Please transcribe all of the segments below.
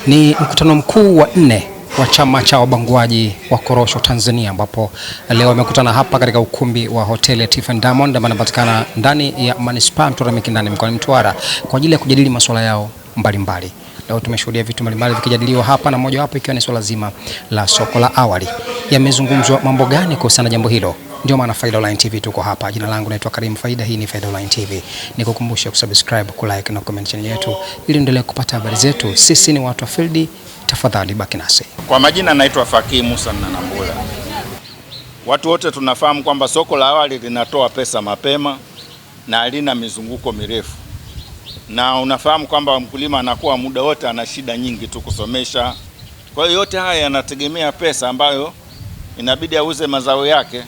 Ni mkutano mkuu wa 4 wa chama cha wabanguaji wa korosho Tanzania, ambapo leo wamekutana hapa katika ukumbi wa hoteli ya Tiffany Diamond ambayo inapatikana ndani ya manispaa Mtwara Mikindani mkoani Mtwara kwa ajili ya kujadili masuala yao mbalimbali. Leo tumeshuhudia vitu mbalimbali vikijadiliwa hapa, na moja wapo ikiwa ni swala zima la soko la awali. Yamezungumzwa mambo gani kuhusiana na jambo hilo? Ndio maana Faida Online TV tuko hapa. Jina langu naitwa Karim Faida, hii ni Faida Online TV. Nikukumbusha kusubscribe, kulike na comment channel yetu ili endelee kupata habari zetu. Sisi ni watu wa field, tafadhali baki nasi. Kwa majina naitwa Fakii Musa Nanambula. Watu wote tunafahamu kwamba soko la awali linatoa pesa mapema na halina mizunguko mirefu. Na unafahamu kwamba mkulima anakuwa muda wote ana shida nyingi tu kusomesha. Kwa hiyo yote haya yanategemea pesa ambayo inabidi auze mazao yake.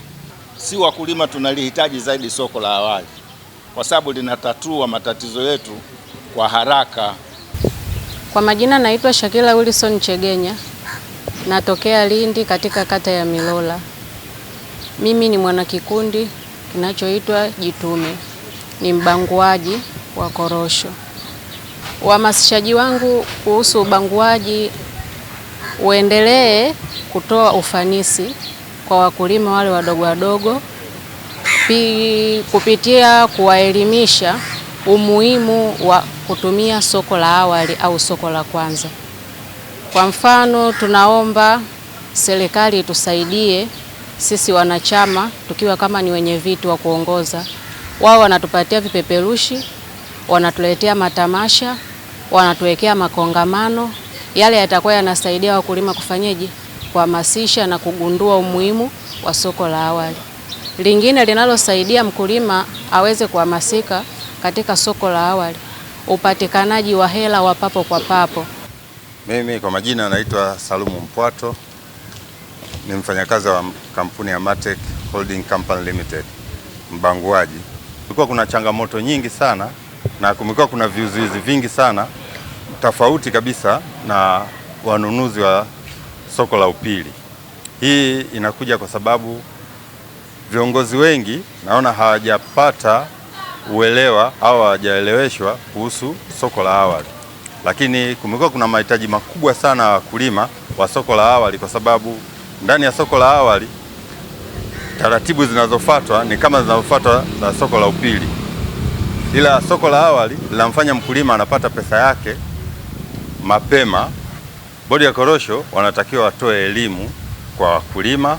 Si wakulima tunalihitaji zaidi soko la awali, kwa sababu linatatua matatizo yetu kwa haraka. Kwa majina naitwa Shakila Wilson Chegenya. Natokea Lindi katika kata ya Milola. Mimi ni mwanakikundi kinachoitwa Jitume. Ni mbanguaji wa korosho. Uhamasishaji wangu kuhusu ubanguaji uendelee kutoa ufanisi kwa wakulima wale wadogo wadogo, kupitia kuwaelimisha umuhimu wa kutumia soko la awali au soko la kwanza. Kwa mfano, tunaomba serikali itusaidie sisi wanachama, tukiwa kama ni wenye viti wa kuongoza. Wao wanatupatia vipeperushi, wanatuletea matamasha, wanatuwekea makongamano. Yale yatakuwa yanasaidia wakulima kufanyaje? Kuhamasisha na kugundua umuhimu wa soko la awali. Lingine linalosaidia mkulima aweze kuhamasika katika soko la awali, upatikanaji wa hela wa papo kwa papo. Mimi kwa majina naitwa Salumu Mpwato, ni mfanyakazi wa kampuni ya Matek Holding Company Limited, mbanguaji. Kulikuwa kuna changamoto nyingi sana na kumekuwa kuna vizuizi vingi sana tofauti kabisa na wanunuzi wa soko la upili. Hii inakuja kwa sababu viongozi wengi naona hawajapata uelewa au hawajaeleweshwa kuhusu soko la awali. Lakini kumekuwa kuna mahitaji makubwa sana ya wakulima wa soko la awali, kwa sababu ndani ya soko la awali taratibu zinazofuatwa ni kama zinazofuatwa na soko la upili. Ila soko la awali linamfanya mkulima anapata pesa yake mapema. Bodi ya korosho wanatakiwa watoe elimu kwa wakulima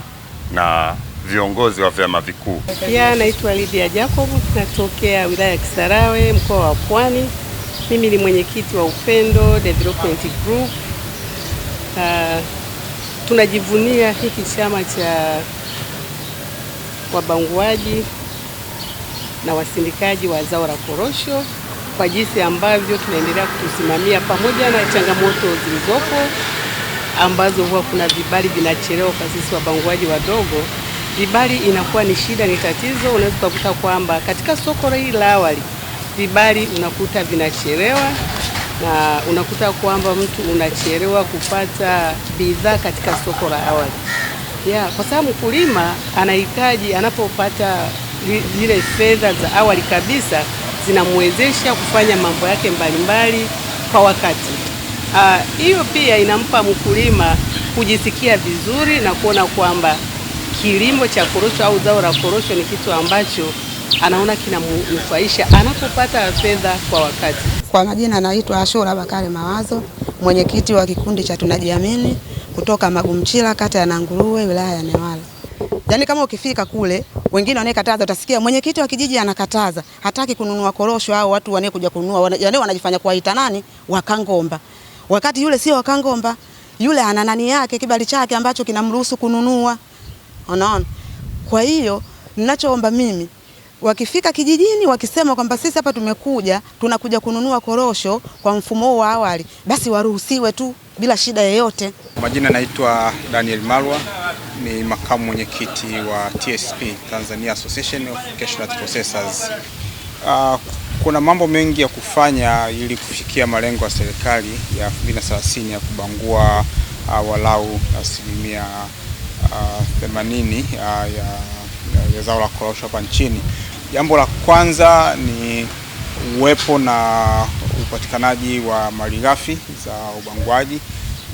na viongozi wa vyama vikuu. Pia naitwa Lydia Jacob, natokea wilaya ya Kisarawe, mkoa wa Pwani. Mimi ni mwenyekiti wa Upendo Development Group. Tunajivunia hiki chama cha wabanguaji na wasindikaji wa zao la korosho kwa jinsi ambavyo tunaendelea kutusimamia pamoja na changamoto zilizopo ambazo huwa kuna vibali vinachelewa kwa sisi wabanguaji wadogo. Vibali inakuwa ni shida, ni tatizo. Unaweza kukuta kwamba katika soko hili la awali vibali unakuta vinachelewa, na unakuta kwamba mtu unachelewa kupata bidhaa katika soko la awali. Kwa sababu mkulima anahitaji, anapopata zile fedha za awali kabisa zinamwezesha kufanya mambo yake mbalimbali kwa wakati. Hiyo pia inampa mkulima kujisikia vizuri na kuona kwamba kilimo cha korosho au zao la korosho ni kitu ambacho anaona kinamnufaisha anapopata fedha kwa wakati. Kwa majina naitwa Ashura Bakari Mawazo, mwenyekiti wa kikundi cha Tunajiamini kutoka Magumchila, kata ya Nanguruwe, wilaya ya Newala. Yaani kama ukifika kule, wengine wanayekataza, utasikia mwenyekiti wa kijiji anakataza, hataki kununua korosho, au watu wanayekuja kununua yaani wanajifanya kuwaita nani wakangomba. Wakati yule sio wakangomba, yule ana nani yake, kibali chake ambacho kinamruhusu kununua. Unaona? Kwa hiyo ninachoomba mimi, wakifika kijijini wakisema kwamba sisi hapa tunakuja kununua korosho kwa mfumo wa awali, basi waruhusiwe tu bila shida yoyote. Majina naitwa Daniel Malwa, ni makamu mwenyekiti wa TSP, Tanzania Association of Cashew Nut Processors. Kuna mambo mengi ya kufanya ili kufikia malengo ya serikali ya 2030 ya kubangua walau 80% ya zao la korosho hapa nchini. Jambo la kwanza ni uwepo na upatikanaji wa malighafi za ubanguaji,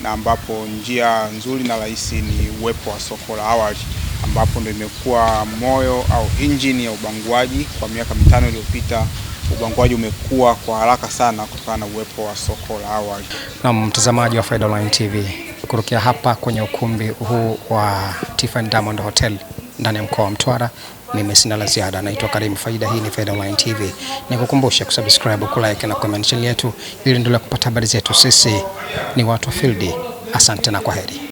na ambapo njia nzuri na rahisi ni uwepo wa soko la awali, ambapo ndio imekuwa moyo au injini ya ubanguaji. Kwa miaka 5 iliyopita ubanguaji umekuwa kwa haraka sana kutokana na uwepo wa soko la awali. Na mtazamaji wa Faida Online TV, kurukia hapa kwenye ukumbi huu wa Tiffany Diamond Hotel ndani ya mkoa wa Mtwara, mimi sina la ziada. Naitwa Karim Faida, hii ni Faida Online TV. Nikukumbusha kusubscribe, kulike na comment channel yetu ili endelee kupata habari zetu. Sisi ni watu wa field. Asante na kwaheri.